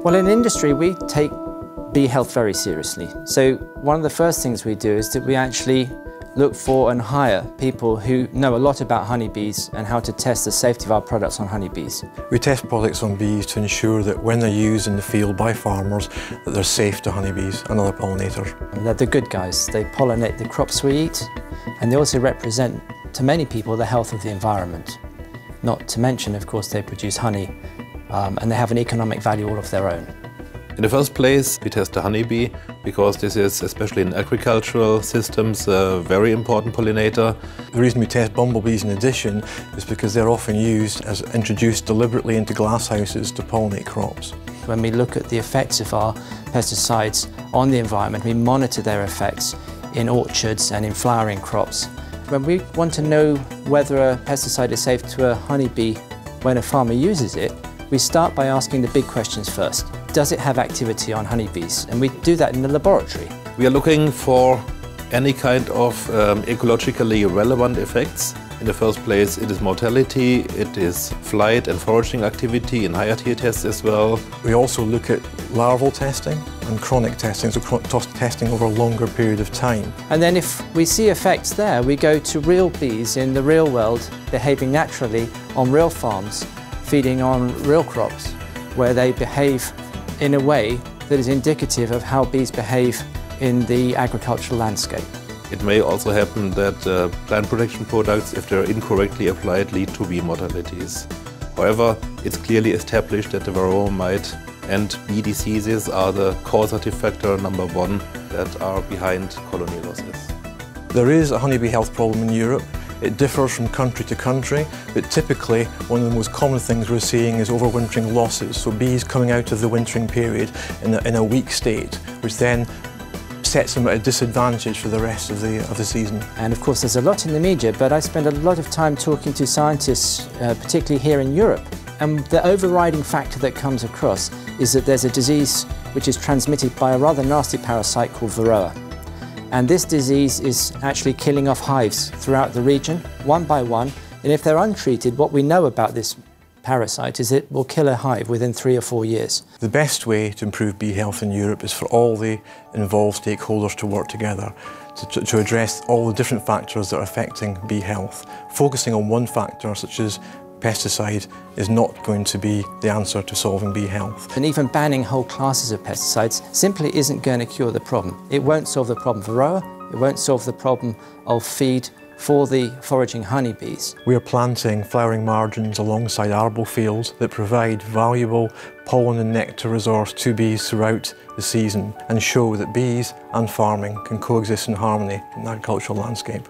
Well, in industry, we take bee health very seriously. So one of the first things we do is that we actually look for and hire people who know a lot about honeybees and how to test the safety of our products on honeybees. We test products on bees to ensure that when they're used in the field by farmers, that they're safe to honeybees and other pollinators. They're the good guys. They pollinate the crops we eat, and they also represent, to many people, the health of the environment. Not to mention, of course, they produce honey, and they have an economic value all of their own. In the first place, we test the honeybee because this is, especially in agricultural systems, a very important pollinator. The reason we test bumblebees in addition is because they're often used as introduced deliberately into glasshouses to pollinate crops. When we look at the effects of our pesticides on the environment, we monitor their effects in orchards and in flowering crops. When we want to know whether a pesticide is safe to a honeybee when a farmer uses it, we start by asking the big questions first. Does it have activity on honeybees? And we do that in the laboratory. We are looking for any kind of ecologically relevant effects. In the first place, it is mortality, it is flight and foraging activity in higher tier tests as well. We also look at larval testing and chronic testing, so testing over a longer period of time. And then if we see effects there, we go to real bees in the real world, behaving naturally on real farms, feeding on real crops, where they behave in a way that is indicative of how bees behave in the agricultural landscape. It may also happen that plant protection products, if they're incorrectly applied, lead to bee mortalities. However, it's clearly established that the varroa mite and bee diseases are the causative factor #1 that are behind colony losses. There is a honeybee health problem in Europe. It differs from country to country, but typically one of the most common things we're seeing is overwintering losses. So bees coming out of the wintering period in a weak state, which then sets them at a disadvantage for the rest of the season. And of course there's a lot in the media, but I spend a lot of time talking to scientists, particularly here in Europe. And the overriding factor that comes across is that there's a disease which is transmitted by a rather nasty parasite called Varroa. And this disease is actually killing off hives throughout the region, one by one. And if they're untreated, what we know about this parasite is it will kill a hive within 3 or 4 years. The best way to improve bee health in Europe is for all the involved stakeholders to work together to address all the different factors that are affecting bee health. Focusing on one factor, such as pesticide, is not going to be the answer to solving bee health. And even banning whole classes of pesticides simply isn't going to cure the problem. It won't solve the problem for Varroa, it won't solve the problem of feed for the foraging honeybees. We are planting flowering margins alongside arable fields that provide valuable pollen and nectar resource to bees throughout the season and show that bees and farming can coexist in harmony in the agricultural landscape.